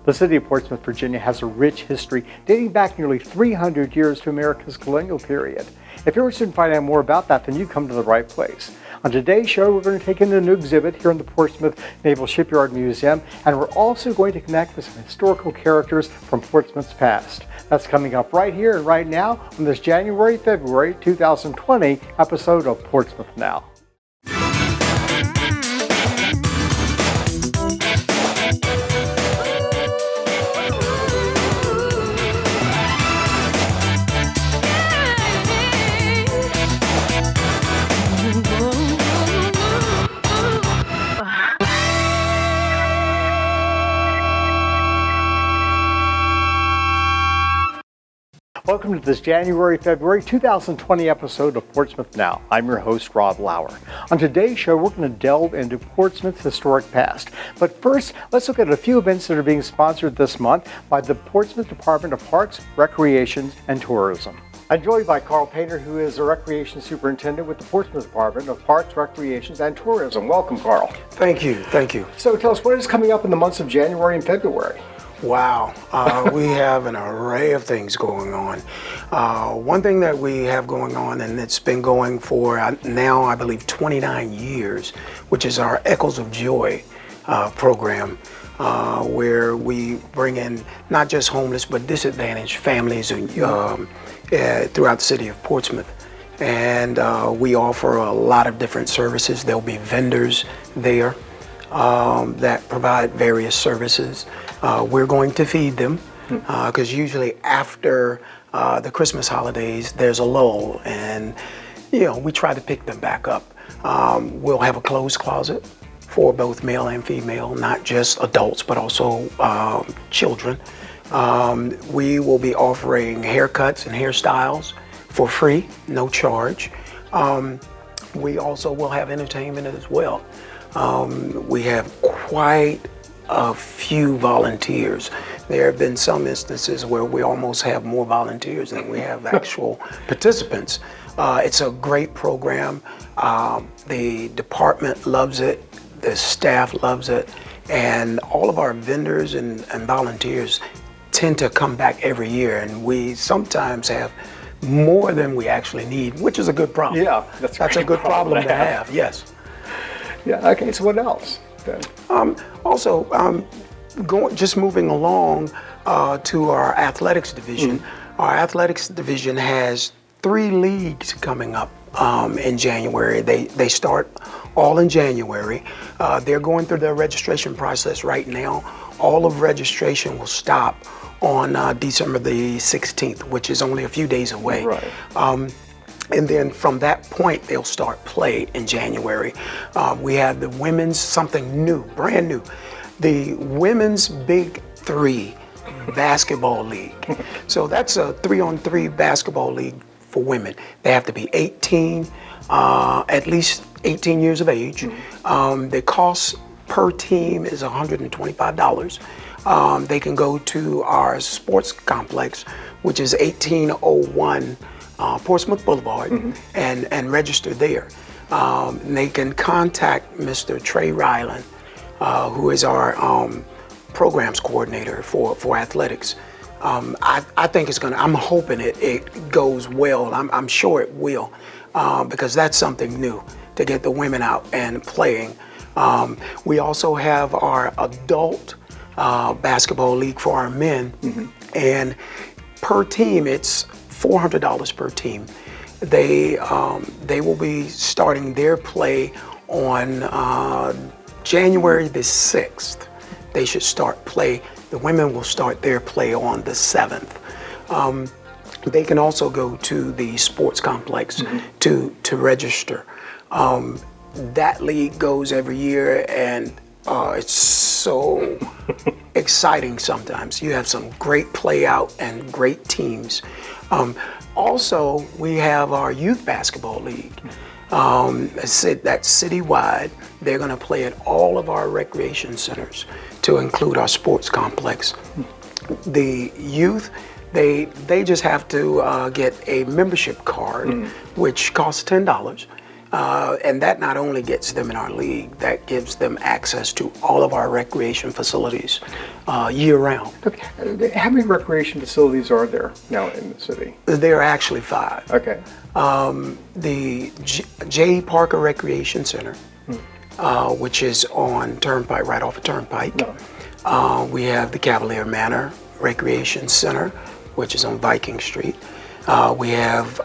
The city of Portsmouth, Virginia has a rich history dating back nearly 300 years to America's colonial period. If you're interested in finding out more about that, then you come to the right place. On today's show, we're going to take in a new exhibit here in the Portsmouth Naval Shipyard Museum, and we're also going to connect with some historical characters from Portsmouth's past. That's coming up right here and right now on this January-February 2020 episode of Portsmouth Now. Welcome to this January-February 2020 episode of Portsmouth Now. I'm your host, Rob Lauer. On today's show, we're going to delve into Portsmouth's historic past. But first, let's look at a few events that are being sponsored this month by the Portsmouth Department of Parks, Recreation, and Tourism. I'm joined by Carl Painter, who is the Recreation Superintendent with the Portsmouth Department of Parks, Recreation, and Tourism. Welcome, Carl. Thank you. So tell us, what is coming up in the months of January and February? Wow, we have an array of things going on. One thing that we have going on, and it's been going for now, I believe, 29 years, which is our Echoes of Joy program, where we bring in not just homeless, but disadvantaged families throughout the city of Portsmouth. And we offer a lot of different services. There'll be vendors there that provide various services. We're going to feed them because usually after the Christmas holidays, there's a lull, and we try to pick them back up. We'll have a clothes closet for both male and female, not just adults, but also children. We will be offering haircuts and hairstyles for free, no charge. We also will have entertainment as well. We have quite a few volunteers. There have been some instances where we almost have more volunteers than we have actual participants. It's a great program. The department loves it, the staff loves it, and all of our vendors and volunteers tend to come back every year, and we sometimes have more than we actually need, which is a good problem. Yeah, that's a good problem to have. Yes. Yeah, okay, so what else? Just moving along to our athletics division. Our athletics division has 3 leagues coming up in January. They start all in January. They're going through their registration process right now. All of registration will stop on December the 16th, which is only a few days away. Right. And then from that point, they'll start play in January. We have the women's, something new, brand new, the Women's Big 3 Basketball League. So that's a 3-on-3 basketball league for women. They have to be 18, at least 18 years of age. The cost per team is $125. They can go to our sports complex, which is 1801 Portsmouth Boulevard, and register there. They can contact Mr. Trey Ryland, who is our programs coordinator for athletics. I think it's I'm hoping it goes well. I'm sure it will, because that's something new to get the women out and playing. We also have our adult basketball league for our men, and per team it's $400 per team. They will be starting their play on January the 6th. They should start play. The women will start their play on the 7th. They can also go to the sports complex to register. That league goes every year, and it's so exciting sometimes. You have some great play out and great teams. Also, we have our youth basketball league. That's citywide. They're going to play at all of our recreation centers to include our sports complex. The youth, they just have to get a membership card, which costs $10. And that not only gets them in our league, that gives them access to all of our recreation facilities year round. Okay. How many recreation facilities are there now in the city? There are actually 5. Okay. The J. Parker Recreation Center, which is on Turnpike, right off of Turnpike. No. We have the Cavalier Manor Recreation Center, which is on Viking Street. We have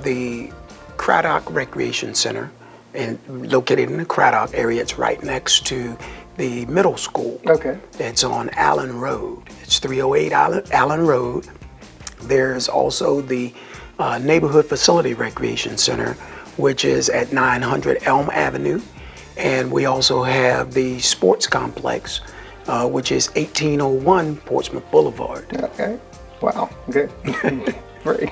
the Cratchit Recreation Center, and located in the Cratchit area. It's right next to the middle school. Okay. It's on Allen Road. It's 308 Allen Road. There's also the Neighborhood Facility Recreation Center, which is at 900 Elm Avenue. And we also have the Sports Complex, which is 1801 Portsmouth Boulevard. Okay. Wow. Okay. Great.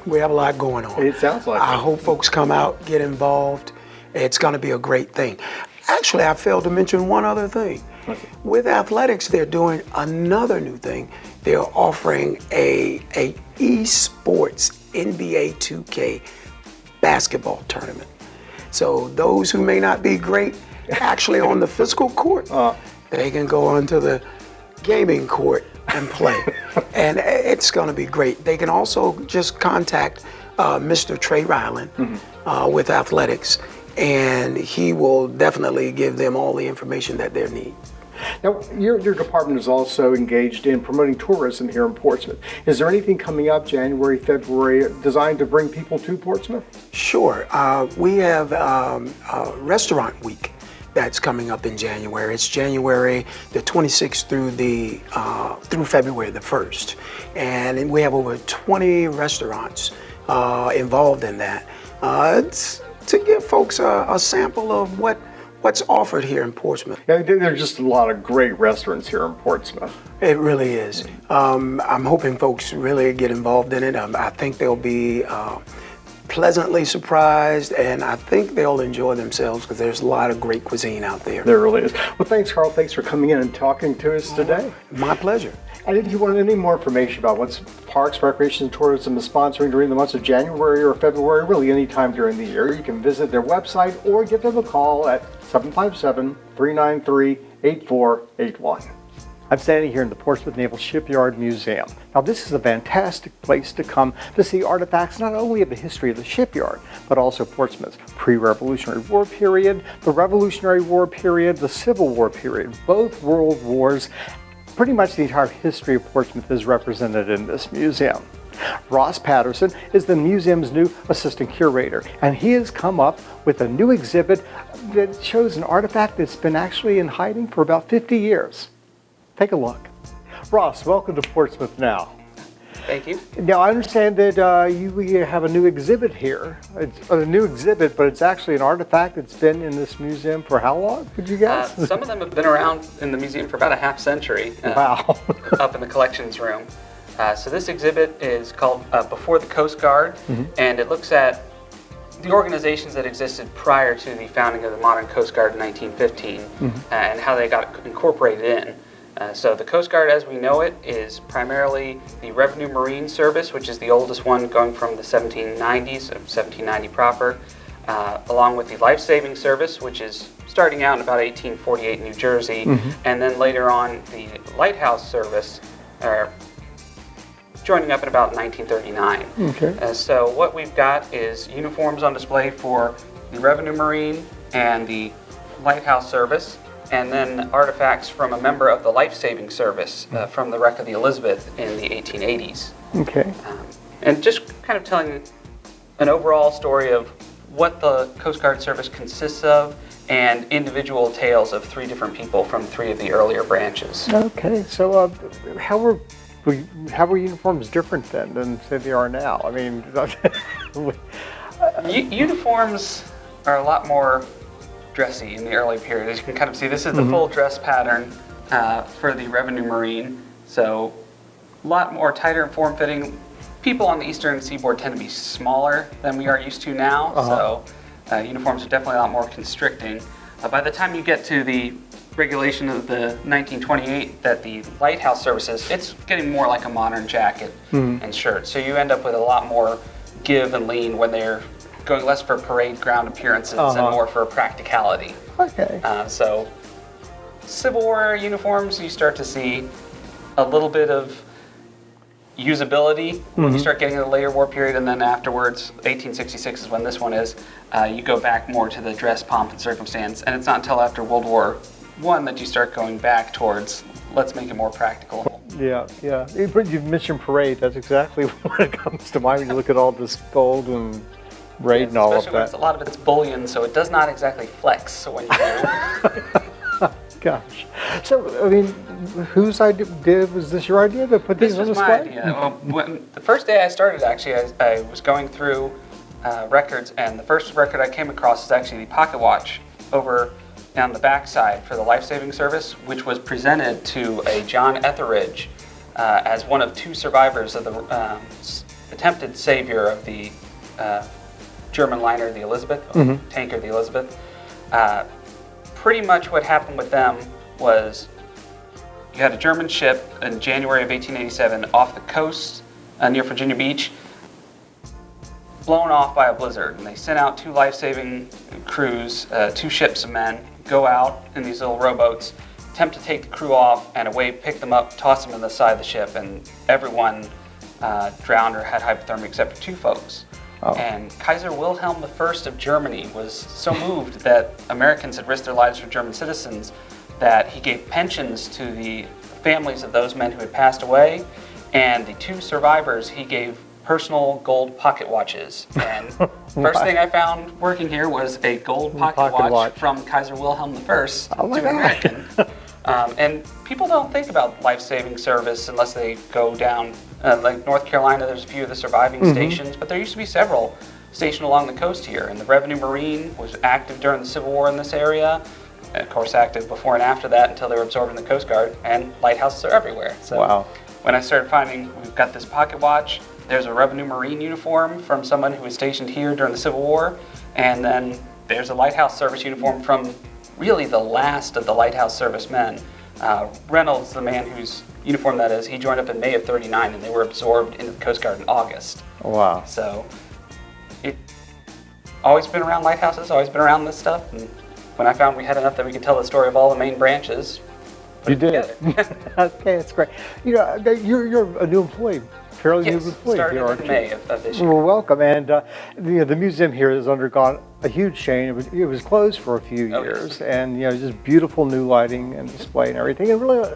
We have a lot going on. It sounds like I it. hope folks come out, get involved. It's going to be a great thing. Actually, I failed to mention one other thing. Okay. With athletics, they're doing another new thing. They're offering a esports NBA 2K basketball tournament. So those who may not be great actually on the physical court, they can go onto the gaming court and play. And it's going to be great. They can also just contact Mr. Trey Ryland with athletics, and he will definitely give them all the information that they need. Now, your department is also engaged in promoting tourism here in Portsmouth. Is there anything coming up January, February designed to bring people to Portsmouth? Sure. We have Restaurant Week that's coming up in January. It's January the 26th through February the 1st. And we have over 20 restaurants involved in that. It's to give folks a sample of what's offered here in Portsmouth. Yeah, there's just a lot of great restaurants here in Portsmouth. It really is. I'm hoping folks really get involved in it. I think they'll be pleasantly surprised, and I think they'll enjoy themselves because there's a lot of great cuisine out there. There really is. Well, thanks, Carl. Thanks for coming in and talking to us today. My pleasure. And if you want any more information about what Parks, Recreation, and Tourism is sponsoring during the months of January or February, really any time during the year, you can visit their website or give them a call at 757-393-8481. I'm standing here in the Portsmouth Naval Shipyard Museum. Now, this is a fantastic place to come to see artifacts not only of the history of the shipyard, but also Portsmouth's pre-Revolutionary War period, the Revolutionary War period, the Civil War period, both world wars. Pretty much the entire history of Portsmouth is represented in this museum. Ross Patterson is the museum's new assistant curator, and he has come up with a new exhibit that shows an artifact that's been actually in hiding for about 50 years. Take a look. Ross, welcome to Portsmouth Now. Thank you. Now, I understand that you have a new exhibit here. It's a new exhibit, but it's actually an artifact that's been in this museum for how long, would you guess? Some of them have been around in the museum for about a half century. Wow. Up in the collections room. So this exhibit is called Before the Coast Guard, and it looks at the organizations that existed prior to the founding of the modern Coast Guard in 1915 and how they got incorporated in. So the Coast Guard as we know it is primarily the Revenue Marine Service, which is the oldest one going from the 1790s, 1790 proper, along with the Life Saving Service, which is starting out in about 1848 in New Jersey, and then later on the Lighthouse Service, joining up in about 1939. Okay. So what we've got is uniforms on display for the Revenue Marine and the Lighthouse Service, and then artifacts from a member of the Life Saving Service from the wreck of the Elizabeth in the 1880s. Okay. And just kind of telling an overall story of what the Coast Guard Service consists of and individual tales of 3 different people from 3 of the earlier branches. Okay. So how were uniforms different then than say they are now? I mean, uniforms are a lot more dressy in the early period. As you can kind of see, this is the full dress pattern for the Revenue Marine. So a lot more tighter and form-fitting. People on the eastern seaboard tend to be smaller than we are used to now, so uniforms are definitely a lot more constricting. By the time you get to the regulation of the 1928 that the Lighthouse Services, it's getting more like a modern jacket and shirt. So you end up with a lot more give and lean when they're going less for parade ground appearances and more for practicality. Okay. So Civil War uniforms, you start to see a little bit of usability when you start getting into the later war period, and then afterwards, 1866 is when this one is, you go back more to the dress, pomp, and circumstance, and it's not until after World War I that you start going back towards, let's make it more practical. Yeah. You mentioned parade. That's exactly what comes to mind when you look at all this gold and braid and all of that. A lot of it's bullion, so it does not exactly flex when you do. Gosh. So, I mean, whose idea was this? Your idea to put these on display? This was my idea. Well, the first day I started, actually, I was going through records, and the first record I came across is actually the pocket watch over on the backside for the life-saving service, which was presented to a John Etheridge as one of 2 survivors of the attempted savior of the German liner, the Elizabeth, tanker, the Elizabeth. Pretty much what happened with them was you had a German ship in January of 1887 off the coast near Virginia Beach, blown off by a blizzard, and they sent out 2 life-saving crews, 2 ships of men, go out in these little rowboats, attempt to take the crew off, and a wave picked them up, tossed them on the side of the ship, and everyone drowned or had hypothermia except for 2 folks. And Kaiser Wilhelm I of Germany was so moved that Americans had risked their lives for German citizens that he gave pensions to the families of those men who had passed away, and the 2 survivors he gave personal gold pocket watches. And first thing I found working here was a gold pocket watch from Kaiser Wilhelm I to an American. And people don't think about life-saving service unless they go down, like North Carolina, there's a few of the surviving stations, but there used to be several stationed along the coast here. And the Revenue Marine was active during the Civil War in this area, and of course active before and after that until they were absorbed in the Coast Guard, and lighthouses are everywhere. So when I started finding, we've got this pocket watch, there's a Revenue Marine uniform from someone who was stationed here during the Civil War, and then there's a lighthouse service uniform from really the last of the lighthouse service men. Reynolds, the man whose uniform that is, he joined up in May of '39, and they were absorbed into the Coast Guard in August. Wow. So it always been around lighthouses, always been around this stuff, and when I found we had enough that we could tell the story of all the main branches, you did. Okay, that's great. You know, you're a new employee. Fairly new employee started here, aren't in you? May of this year. Well, welcome. And the museum here has undergone a huge change. It was closed for a few years, and just beautiful new lighting and display and everything, and really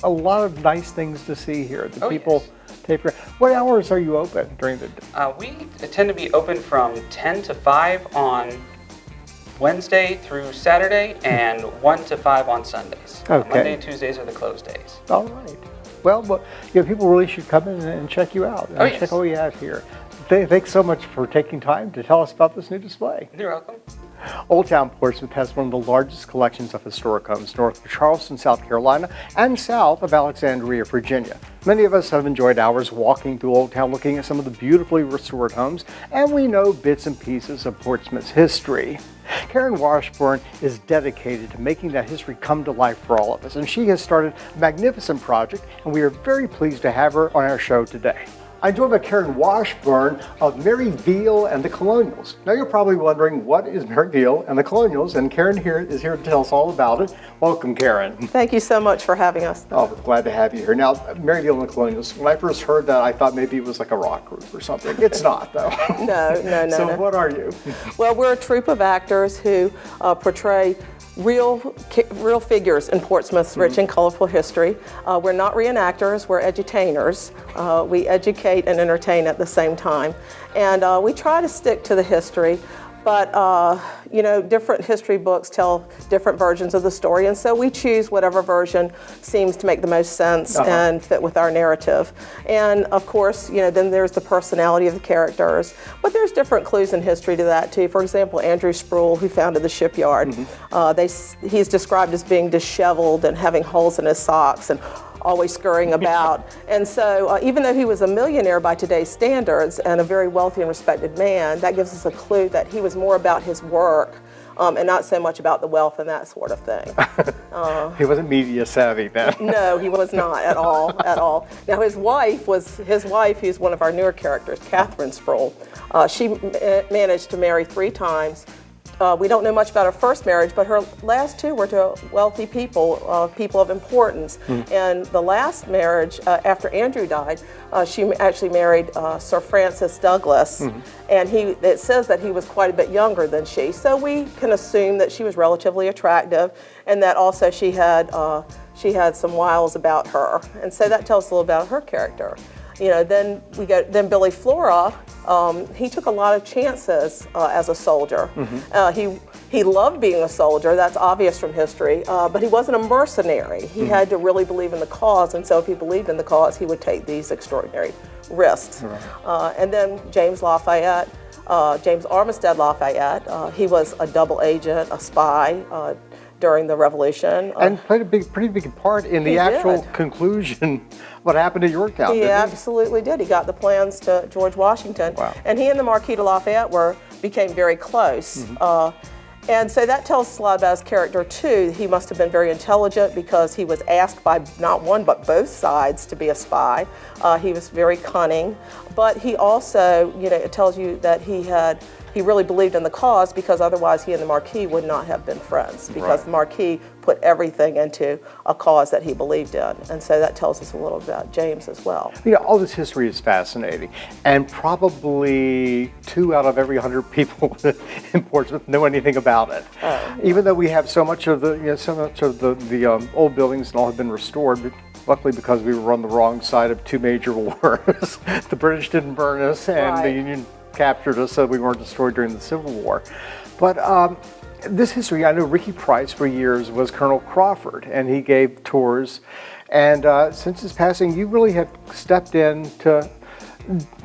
a lot of nice things to see here. The people take care. What hours are you open during the day? We tend to be open from 10 to 5 on Wednesday through Saturday, and 1 to 5 on Sundays. Okay. Monday and Tuesdays are the closed days. All right. Well, people really should come in and check you out and check what we have here. Thanks so much for taking time to tell us about this new display. You're welcome. Old Town Portsmouth has one of the largest collections of historic homes north of Charleston, South Carolina, and south of Alexandria, Virginia. Many of us have enjoyed hours walking through Old Town looking at some of the beautifully restored homes, and we know bits and pieces of Portsmouth's history. Karen Washburn is dedicated to making that history come to life for all of us, and she has started a magnificent project, and we are very pleased to have her on our show today. I'm joined by Karen Washburn of Mary Veale and the Colonials. Now you're probably wondering, what is Mary Veale and the Colonials? And Karen is here to tell us all about it. Welcome, Karen. Thank you so much for having us. Oh, glad to have you here. Now, Mary Veale and the Colonials, when I first heard that, I thought maybe it was like a rock group or something. It's not, though. No. So what are you? Well, we're a troupe of actors who portray real figures in Portsmouth's rich and colorful history. We're not reenactors, we're edutainers. We educate and entertain at the same time. And we try to stick to the history, but different history books tell different versions of the story, and so we choose whatever version seems to make the most sense and fit with our narrative. And of course, then there's the personality of the characters, but there's different clues in history to that too. For example, Andrew Sproul, who founded the Shipyard, he's described as being disheveled and having holes in his socks and always scurrying about. And so even though he was a millionaire by today's standards and a very wealthy and respected man, that gives us a clue that he was more about his work and not so much about the wealth and that sort of thing. He wasn't media savvy then. No, he was not at all, at all. Now his wife, who's one of our newer characters, Catherine Sproul, she managed to marry 3 times. We don't know much about her first marriage, but her last 2 were to wealthy people, people of importance. And the last marriage, after Andrew died, she actually married Sir Francis Douglas, and it says that he was quite a bit younger than she. So we can assume that she was relatively attractive, and that also she had some wiles about her. And so that tells us a little about her character. You know, then Billy Flora. He took a lot of chances as a soldier. He loved being a soldier. That's obvious from history. But he wasn't a mercenary. He had to really believe in the cause, and so if he believed in the cause, he would take these extraordinary risks. And then James Lafayette, James Armistead Lafayette. He was a double agent, a spy. During the Revolution. And played a pretty big part in the actual conclusion, what happened at Yorktown, He absolutely did. He got the plans to George Washington. Wow. And he and the Marquis de Lafayette became very close. And so that tells us a lot about his character too. He must have been very intelligent because he was asked by not one but both sides to be a spy. He was very cunning, but he also, you know, it tells you that he really believed in the cause, because otherwise he and the Marquis would not have been friends, because the Marquis put everything into a cause that he believed in. And so that tells us a little about James as well. You know, all this history is fascinating, and probably 2 out of every 100 people in Portsmouth know anything about it. Even though we have so much of the old buildings and all have been restored, but luckily because we were on the wrong side of 2 major wars. The British didn't burn us, and the Union captured us, so we weren't destroyed during the Civil War. But this history, I know Ricky Price for years was Colonel Crawford, and he gave tours. And since his passing, you really have stepped in to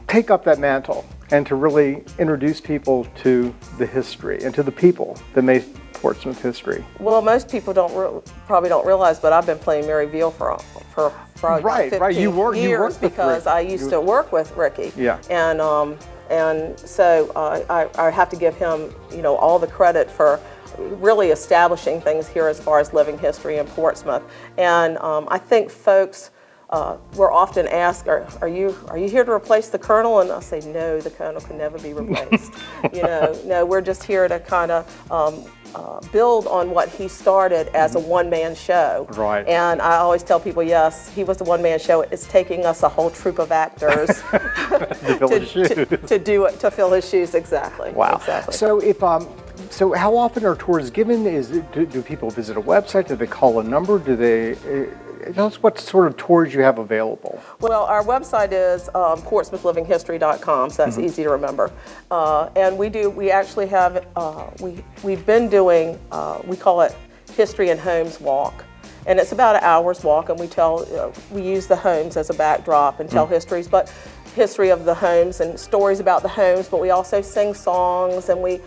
take up that mantle and to really introduce people to the history and to the people that made Portsmouth history. Well, most people probably don't realize, but I've been playing Mary Veale for probably 15 years because I used to work with Ricky. Yeah. And so I have to give him, you know, all the credit for really establishing things here as far as living history in Portsmouth. And I think folks we're often asked, are you here to replace the Colonel? And I'll say, no, the Colonel can never be replaced. You know, no, we're just here to kind of build on what he started as a one-man show. Right. And I always tell people, yes, he was the one-man show. It's taking us a whole troupe of actors to do it, to fill his shoes. Exactly. Wow. Exactly. So so how often are tours given? Do people visit a website? Do they call a number? Do they tell us what sort of tours you have available? Well, our website is portsmouthlivinghistory.com, so that's easy to remember. And we actually have, we've been doing, we call it History and Homes Walk. And it's about an hour's walk, and we use the homes as a backdrop and tell histories, but history of the homes and stories about the homes, but we also sing songs and we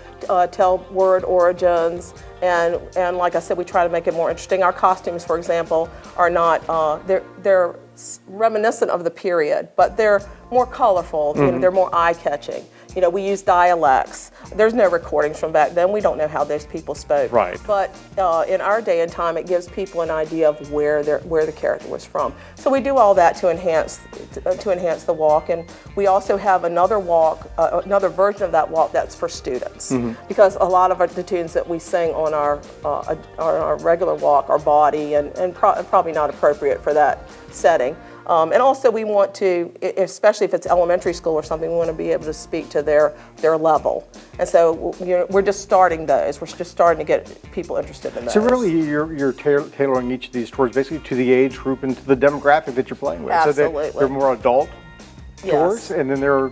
tell word origins, and like I said, we try to make it more interesting. Our costumes, for example, are not, they're reminiscent of the period, but they're more colorful, you know, they're more eye-catching. You know, we use dialects. There's no recordings from back then. We don't know how those people spoke. Right. But in our day and time, it gives people an idea of where the character was from. So we do all that to enhance the walk, and we also have another walk, another version of that walk that's for students, because a lot of the tunes that we sing on our regular walk are bawdy and probably not appropriate for that setting. And also we want to, especially if it's elementary school or something, we want to be able to speak to their level. And so we're just starting those. We're just starting to get people interested in those. So really you're tailoring each of these tours basically to the age group and to the demographic that you're playing with. Absolutely. So they're more adult tours, and then there are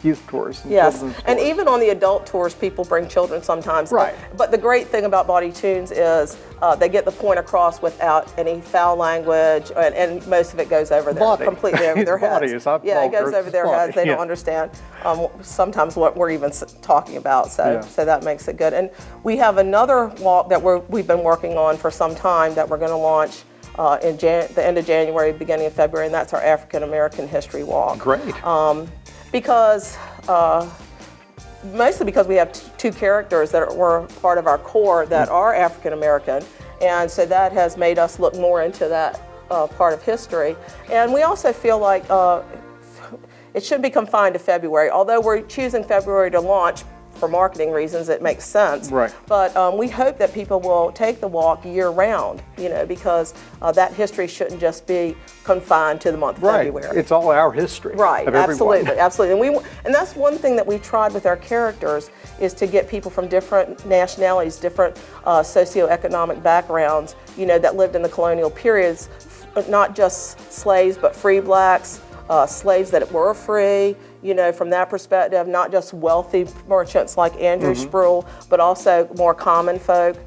youth tours and children's tours. And even on the adult tours, people bring children sometimes. Right. But the great thing about Bawdy Tunes is they get the point across without any foul language, and most of it goes over completely over their heads. It goes over their heads. They don't understand sometimes what we're even talking about. So that makes it good. And we have another walk that we've been working on for some time that we're going to launch in the end of January, beginning of February, and that's our African American History Walk. Great. Because mostly because we have two characters that were part of our core that are African American, and so that has made us look more into that part of history. And we also feel like it shouldn't be confined to February, although we're choosing February to launch for marketing reasons. It makes sense. Right. But we hope that people will take the walk year round, because that history shouldn't just be confined to the month of February. It's all our history. Right, of everyone. absolutely. And that's one thing that we tried with our characters, is to get people from different nationalities, different socioeconomic backgrounds, that lived in the colonial periods, not just slaves, but free blacks, slaves that were free, from that perspective, not just wealthy merchants like Andrew Sproul, but also more common folk.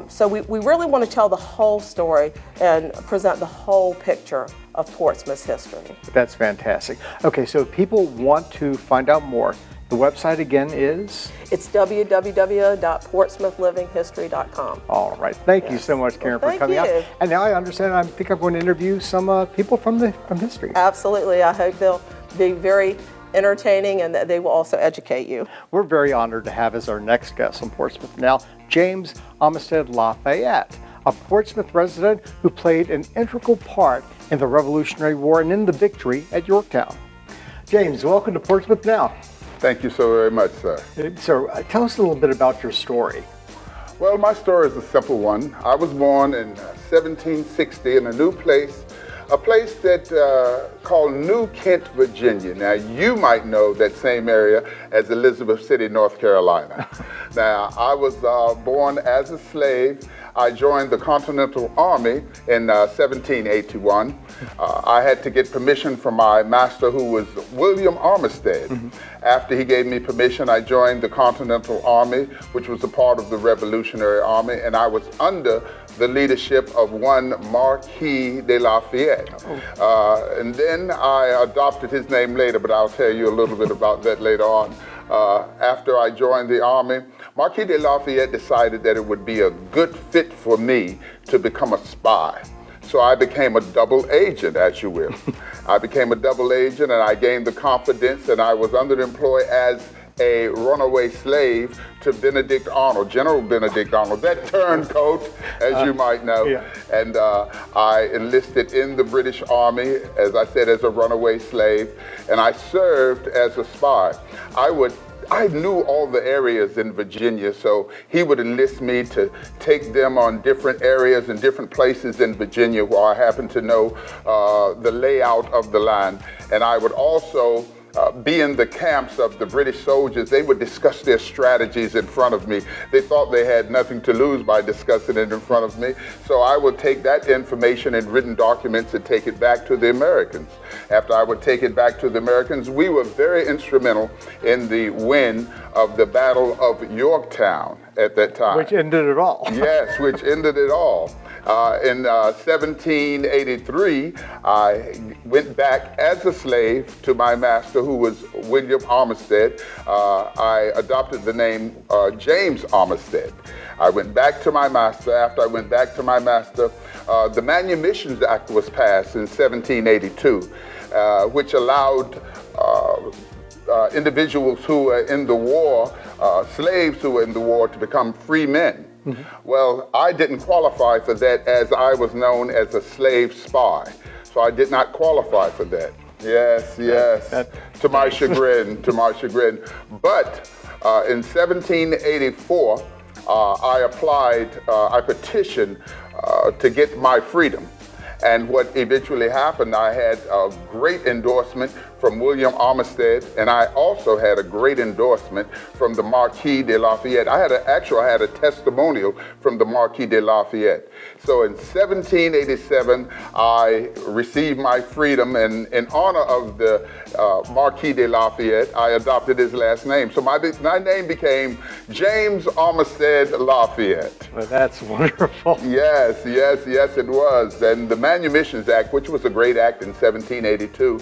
So we really want to tell the whole story and present the whole picture of Portsmouth's history. That's fantastic. Okay, so if people want to find out more, the website again is? It's www.portsmouthlivinghistory.com. All right. Thank you so much, Karen, for coming out. And now I understand, I think I'm going to interview some people from history. Absolutely. I hope they'll be very entertaining and that they will also educate you. We're very honored to have as our next guest on Portsmouth Now, James Armistead Lafayette, a Portsmouth resident who played an integral part in the Revolutionary War and in the victory at Yorktown. James, welcome to Portsmouth Now. Thank you so very much, sir. So tell us a little bit about your story. Well, my story is a simple one. I was born in 1760 in a place that called New Kent, Virginia. Now, you might know that same area as Elizabeth City, North Carolina. Now, I was born as a slave. I joined the Continental Army in 1781. I had to get permission from my master, who was William Armistead. After he gave me permission, I joined the Continental Army, which was a part of the Revolutionary Army, and I was under the leadership of one Marquis de Lafayette. And then I adopted his name later, but I'll tell you a little bit about that later on. After I joined the Army, Marquis de Lafayette decided that it would be a good fit for me to become a spy. So I became a double agent, as you will. I became a double agent, and I gained the confidence, and I was underemployed as a runaway slave to Benedict Arnold, General Benedict Arnold, that turncoat, as you might know. Yeah. And I enlisted in the British Army, as I said, as a runaway slave, and I served as a spy. I knew all the areas in Virginia, so he would enlist me to take them on different areas and different places in Virginia where I happened to know the layout of the land. And I would also be in the camps of the British soldiers. They would discuss their strategies in front of me. They thought they had nothing to lose by discussing it in front of me. So I would take that information in written documents and take it back to the Americans. After I would take it back to the Americans, we were very instrumental in the win of the Battle of Yorktown at that time. Which ended it all. Yes, which ended it all. In 1783, I went back as a slave to my master, who was William Armistead. I adopted the name James Armistead. I went back to my master. After I went back to my master, the Manumissions Act was passed in 1782, which allowed individuals who were in the war, slaves who were in the war, to become free men. Well, I didn't qualify for that, as I was known as a slave spy. So I did not qualify for that. Yes. To my chagrin. But in 1784, I petitioned to get my freedom. And what eventually happened, I had a great endorsement from William Armistead, and I also had a great endorsement from the Marquis de Lafayette. I had a testimonial from the Marquis de Lafayette. So in 1787, I received my freedom, and in honor of the Marquis de Lafayette, I adopted his last name. So my name became James Armistead Lafayette. Well, that's wonderful. Yes, it was. And the Manumissions Act, which was a great act in 1782,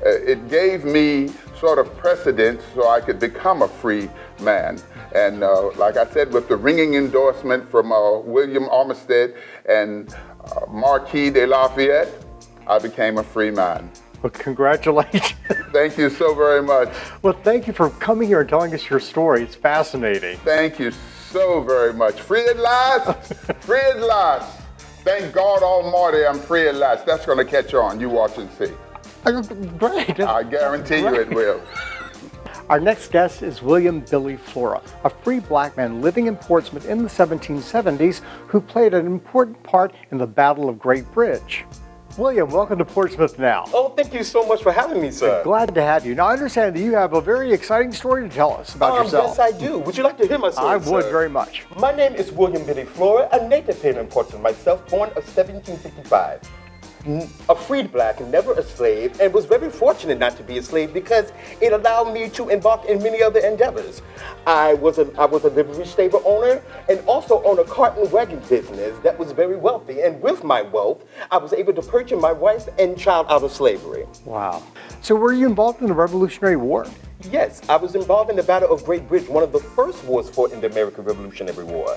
it gave me sort of precedence so I could become a free man. And like I said, with the ringing endorsement from William Armistead and Marquis de Lafayette, I became a free man. Well, congratulations. Thank you so very much. Well, thank you for coming here and telling us your story. It's fascinating. Thank you so very much. Free at last. Free at last. Thank God Almighty, I'm free at last. That's going to catch on. You watch and see. Great. I guarantee you it will. Our next guest is William Billy Flora, a free black man living in Portsmouth in the 1770s who played an important part in the Battle of Great Bridge. William, welcome to Portsmouth Now. Oh, thank you so much for having me, sir. Glad to have you. Now, I understand that you have a very exciting story to tell us about yourself. Yes, I do. Would you like to hear my story, I would sir? very much. My name is William Billy Flora, a native here in Portsmouth myself, born of 1755. A freed black and never a slave, and was very fortunate not to be a slave because it allowed me to embark in many other endeavors. I was a livery stable owner and also own a cart and wagon business that was very wealthy. And with my wealth, I was able to purchase my wife and child out of slavery. Wow. So were you involved in the Revolutionary War? Yes, I was involved in the Battle of Great Bridge, one of the first wars fought in the American Revolutionary War.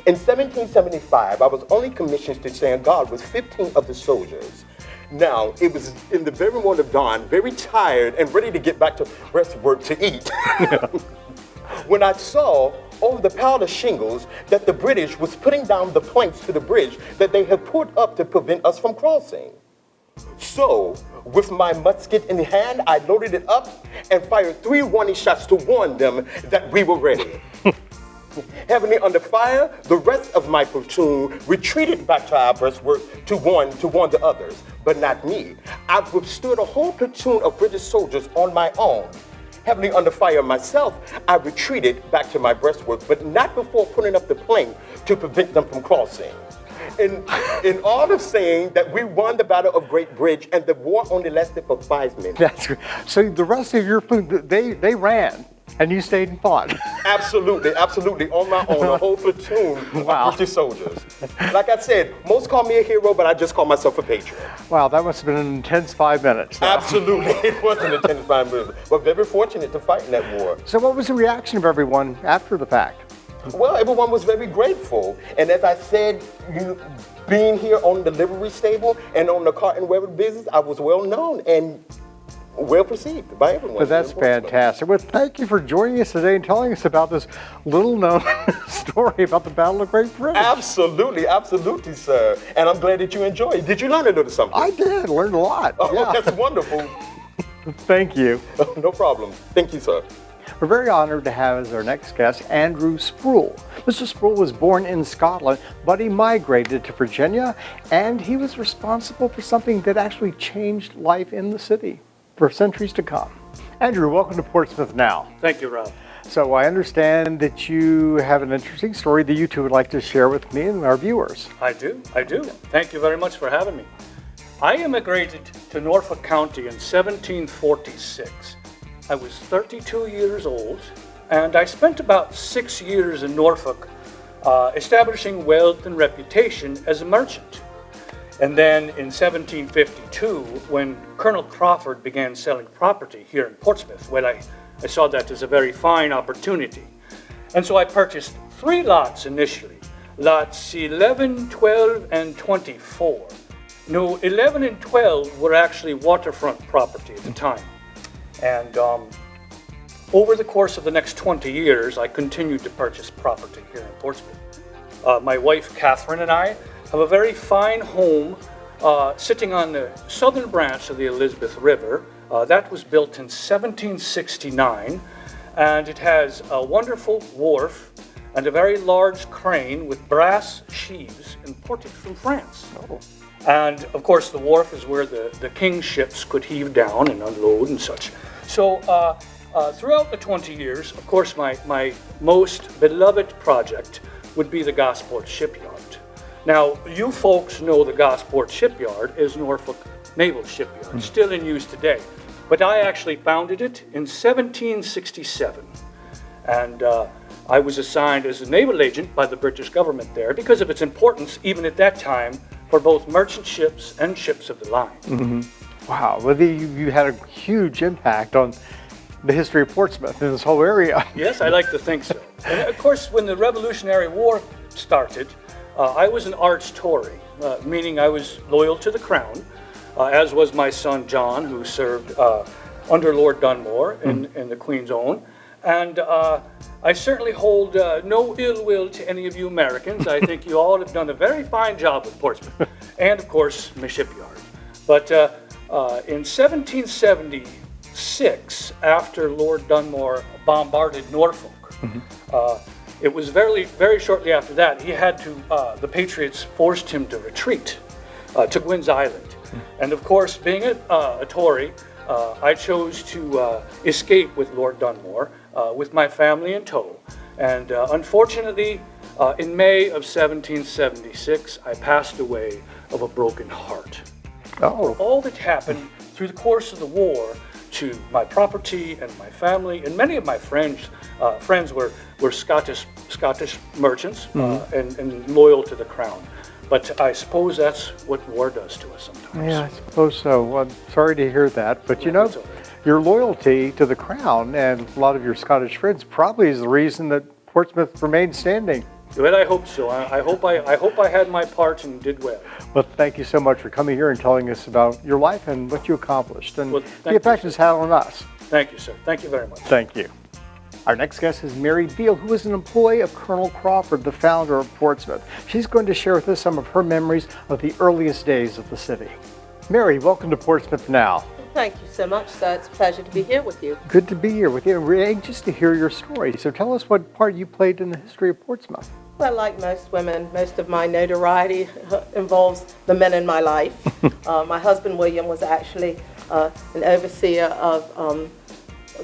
In 1775, I was only commissioned to stand guard with 15 of the soldiers. Now, it was in the very morning of dawn, very tired and ready to get back to breastwork to eat, when I saw over the pile of shingles that the British was putting down the planks to the bridge that they had put up to prevent us from crossing. So, with my musket in hand, I loaded it up and fired 3 warning shots to warn them that we were ready. Heavily under fire, the rest of my platoon retreated back to our breastwork to warn the others, but not me. I withstood a whole platoon of British soldiers on my own. Heavily under fire myself, I retreated back to my breastwork, but not before putting up the plank to prevent them from crossing. In all of saying that we won the Battle of Great Bridge and the war only lasted for 5 minutes. That's good. So the rest of your platoon, they ran. And you stayed and fought. Absolutely, on my own, a whole platoon of British soldiers. Like I said, most call me a hero, but I just call myself a patriot. Wow, that must have been an intense 5 minutes. Though. Absolutely, it was an intense 5 minutes, but very fortunate to fight in that war. So what was the reaction of everyone after the fact? Well, everyone was very grateful. And as I said, being here on the livery stable and on the cart and wagon business, I was well known and well perceived by everyone. But that's fantastic. Well, thank you for joining us today and telling us about this little-known story about the Battle of Great Bridge. Absolutely, sir. And I'm glad that you enjoyed it. Did you learn a little something? I did. Learned a lot. Oh, yeah. That's wonderful. Thank you. No problem. Thank you, sir. We're very honored to have as our next guest Andrew Sproul. Mr. Sproul was born in Scotland, but he migrated to Virginia, and he was responsible for something that actually changed life in the city for centuries to come. Andrew, welcome to Portsmouth Now. Thank you, Rob. So I understand that you have an interesting story that you two would like to share with me and our viewers. I do. Thank you very much for having me. I immigrated to Norfolk County in 1746. I was 32 years old, and I spent about 6 years in Norfolk establishing wealth and reputation as a merchant. And then in 1752, when Colonel Crawford began selling property here in Portsmouth, well, I saw that as a very fine opportunity. And so I purchased 3 lots initially, lots 11, 12, and 24. No, 11 and 12 were actually waterfront property at the time. And over the course of the next 20 years, I continued to purchase property here in Portsmouth. My wife, Catherine, and I have a very fine home sitting on the southern branch of the Elizabeth River. That was built in 1769, and it has a wonderful wharf and a very large crane with brass sheaves imported from France. Oh. And of course, the wharf is where the king's ships could heave down and unload and such. So throughout the 20 years, of course, my most beloved project would be the Gosport Shipyard. Now, you folks know the Gosport Shipyard is Norfolk Naval Shipyard, still in use today. But I actually founded it in 1767. And I was assigned as a naval agent by the British government there because of its importance, even at that time, for both merchant ships and ships of the line. Mm-hmm. Wow, well, you had a huge impact on the history of Portsmouth and this whole area. Yes, I like to think so. And of course, when the Revolutionary War started, I was an arch Tory, meaning I was loyal to the crown. as was my son John, who served under Lord Dunmore in the Queen's Own. And I certainly hold no ill will to any of you Americans. I think you all have done a very fine job with Portsmouth, and of course, my shipyard. But in 1776, after Lord Dunmore bombarded Norfolk, it was very shortly after that, he had to, the Patriots forced him to retreat to Gwynn's Island. And of course, being a Tory, I chose to escape with Lord Dunmore with my family in tow. And unfortunately, in May of 1776, I passed away of a broken heart. Oh. For all that happened through the course of the war to my property and my family, and many of my friends were Scottish merchants and loyal to the crown. But I suppose that's what war does to us sometimes. Yeah, I suppose so. Well, I'm sorry to hear that, but you know, your loyalty to the crown and a lot of your Scottish friends probably is the reason that Portsmouth remained standing. Well, I hope so. I hope I had my part and did well. Well, thank you so much for coming here and telling us about your life and what you accomplished. And the effect it's had on us. Thank you, sir. Thank you very much. Thank you. Our next guest is Mary Veale, who is an employee of Colonel Crawford, the founder of Portsmouth. She's going to share with us some of her memories of the earliest days of the city. Mary, welcome to Portsmouth Now. Thank you so much, sir. It's a pleasure to be here with you. Good to be here with you. We're anxious to hear your story. So tell us what part you played in the history of Portsmouth. Well, like most women, most of my notoriety involves the men in my life. My husband, William, was actually an overseer of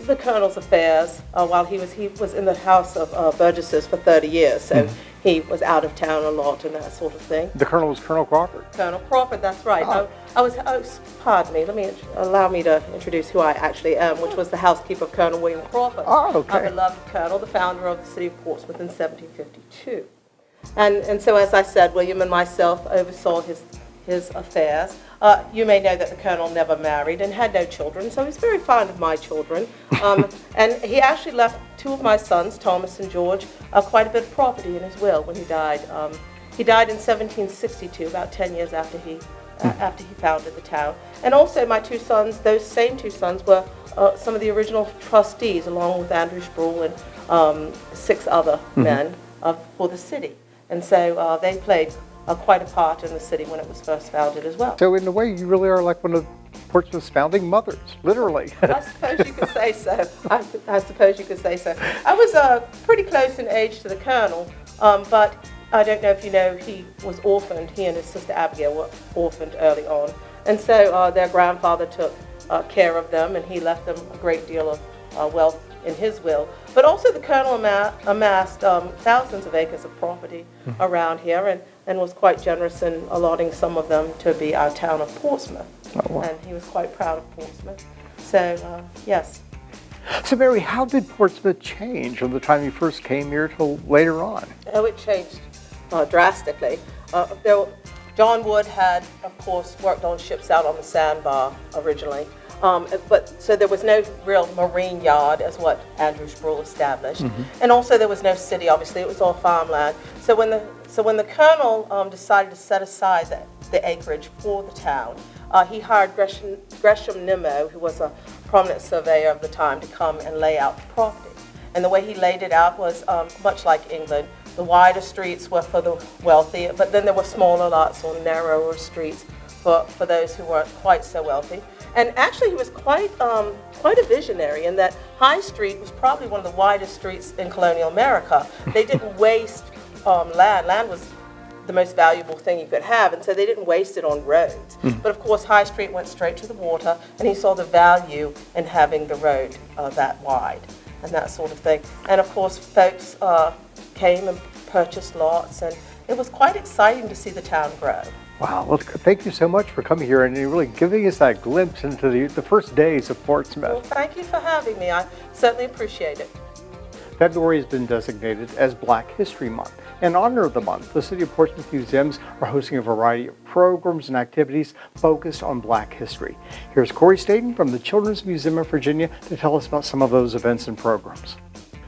the Colonel's affairs while he was in the House of Burgesses for 30 years. So he was out of town a lot and that sort of thing. The Colonel was Colonel Crawford? Colonel Crawford, that's right. Pardon me, allow me to introduce who I actually am, which was the housekeeper of Colonel William Crawford. Oh, okay. Our beloved Colonel, the founder of the city of Portsmouth in 1752. And so, as I said, William and myself oversaw his affairs. You may know that the Colonel never married and had no children, so he's very fond of my children. And he actually left two of my sons, Thomas and George, quite a bit of property in his will when he died. He died in 1762, about 10 years after he founded the town. And also my two sons, those same two sons, were some of the original trustees, along with Andrew Sproul and 6 other men for the city. And so they played quite a part in the city when it was first founded as well. So in a way, you really are like one of Portsmouth's founding mothers, literally. I suppose you could say so. I suppose you could say so. I was pretty close in age to the Colonel, but I don't know if you know, he was orphaned. He and his sister Abigail were orphaned early on. And so their grandfather took care of them, and he left them a great deal of wealth in his will. But also the Colonel amassed thousands of acres of property around here and was quite generous in allotting some of them to be our town of Portsmouth. Oh, wow. And he was quite proud of Portsmouth. So, yes. So Mary, how did Portsmouth change from the time you first came here till later on? Oh, it changed drastically. John Wood had, of course, worked on ships out on the sandbar originally. So there was no real marine yard as what Andrew Sproul established. And also there was no city, obviously, it was all farmland. So when the Colonel decided to set aside the acreage for the town, he hired Gresham Nimmo, who was a prominent surveyor of the time, to come and lay out the property. And the way he laid it out was much like England. The wider streets were for the wealthy, but then there were smaller lots or narrower streets for those who weren't quite so wealthy. And actually he was quite a visionary in that High Street was probably one of the widest streets in colonial America. They didn't waste land. Land was the most valuable thing you could have, and so they didn't waste it on roads. But of course High Street went straight to the water, and he saw the value in having the road that wide and that sort of thing. And of course folks came and purchased lots, and it was quite exciting to see the town grow. Wow, well, thank you so much for coming here and really giving us that glimpse into the first days of Portsmouth. Well, thank you for having me. I certainly appreciate it. February has been designated as Black History Month. In honor of the month, the City of Portsmouth Museums are hosting a variety of programs and activities focused on Black history. Here's Corey Staton from the Children's Museum of Virginia to tell us about some of those events and programs.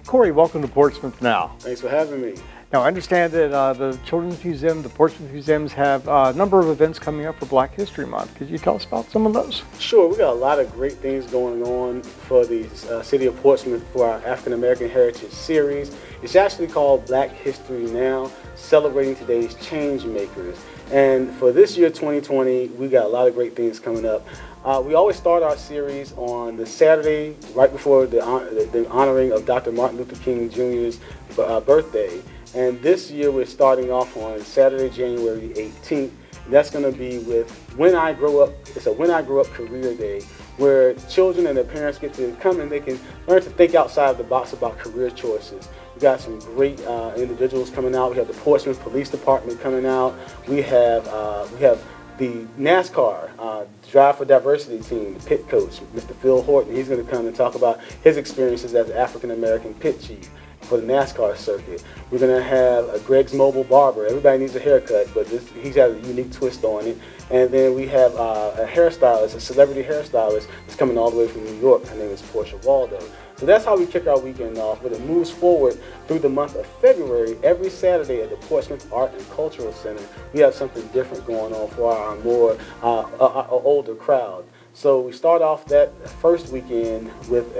Corey, welcome to Portsmouth Now. Thanks for having me. Now, I understand that the Children's Museum, the Portsmouth Museums have a number of events coming up for Black History Month. Could you tell us about some of those? Sure, we got a lot of great things going on for the city of Portsmouth for our African American Heritage Series. It's actually called Black History Now, celebrating today's change makers. And for this year, 2020, we got a lot of great things coming up. We always start our series on the Saturday right before the honoring of Dr. Martin Luther King Jr.'s birthday. And this year we're starting off on Saturday, January 18th. That's going to be with When I Grow Up. It's a When I Grow Up Career Day, where children and their parents get to come and they can learn to think outside of the box about career choices. We got some great individuals coming out. We have the Portsmouth Police Department coming out. We have the NASCAR Drive for Diversity team, the pit coach, Mr. Phil Horton. He's going to come and talk about his experiences as an African American pit chief for the NASCAR circuit. We're going to have a Greg's Mobile Barber. Everybody needs a haircut, but he's got a unique twist on it. And then we have a hairstylist, a celebrity hairstylist that's coming all the way from New York. Her name is Portia Waldo. So that's how we kick our weekend off, but it moves forward through the month of February. Every Saturday at the Portsmouth Art and Cultural Center, we have something different going on for our more our older crowd. So we start off that first weekend with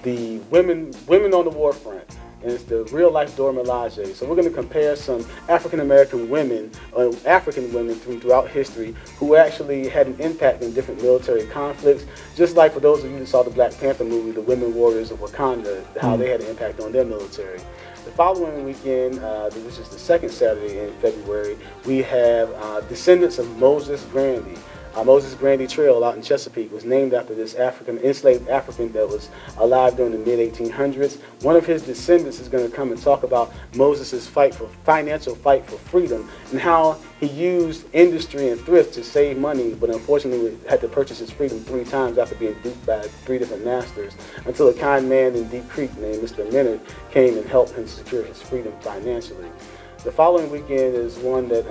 the women on the war front. And it's the real life Dora Milaje. So we're going to compare some African American women, African women throughout history who actually had an impact in different military conflicts. Just like for those of you that saw the Black Panther movie, the Women Warriors of Wakanda, how they had an impact on their military. The following weekend, which is the second Saturday in February, we have descendants of Moses Grandy. Moses Grandy Trail out in Chesapeake was named after this enslaved African that was alive during the mid-1800s. One of his descendants is going to come and talk about Moses' financial fight for freedom and how he used industry and thrift to save money, but unfortunately had to purchase his freedom 3 times after being duped by 3 different masters, until a kind man in Deep Creek named Mr. Minard came and helped him secure his freedom financially. The following weekend is one that,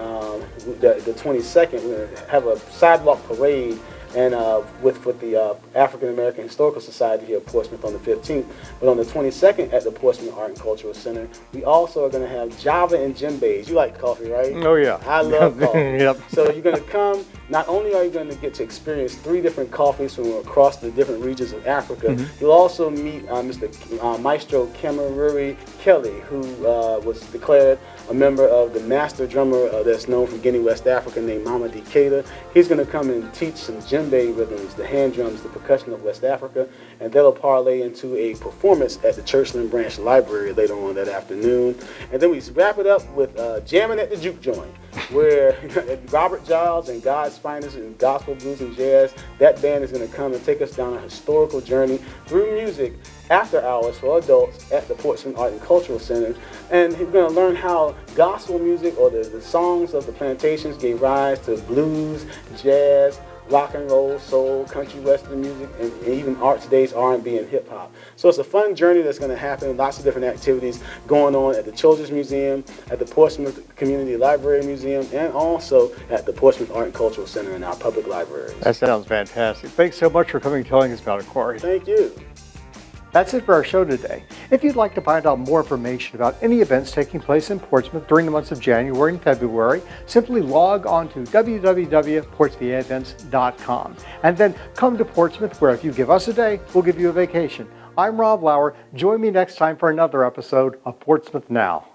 the 22nd, we're going to have a sidewalk parade and with the African American Historical Society here at Portsmouth on the 15th. But on the 22nd at the Portsmouth Art and Cultural Center, we also are going to have Java and Djembes. You like coffee, right? Oh, yeah. I love coffee. Yep. So you're going to come, not only are you going to get to experience 3 different coffees from across the different regions of Africa, you'll also meet Mr. Maestro Kemaruri Kelly, who was declared a member of the master drummer that's known from Guinea, West Africa, named Mama Educator. He's going to come and teach some djembe rhythms, the hand drums, the percussion of West Africa, and that'll parlay into a performance at the Churchland Branch Library later on that afternoon. And then we wrap it up with Jamming at the Juke Joint, where Robert Giles and God's Finest in Gospel, Blues, and Jazz, that band is going to come and take us down a historical journey through music after hours for adults at the Portsmouth Art and Cultural Center. And we're going to learn how gospel music, or the songs of the plantations, gave rise to blues, jazz, rock and roll, soul, country western music, and even art today's R&B and hip hop. So it's a fun journey that's going to happen. Lots of different activities going on at the Children's Museum, at the Portsmouth Community Library Museum, and also at the Portsmouth Art and Cultural Center in our public libraries. That sounds fantastic. Thanks so much for coming and telling us about it, Corey. Thank you. That's it for our show today. If you'd like to find out more information about any events taking place in Portsmouth during the months of January and February, simply log on to www.portsmouthevents.com and then come to Portsmouth, where if you give us a day, we'll give you a vacation. I'm Rob Lauer. Join me next time for another episode of Portsmouth Now.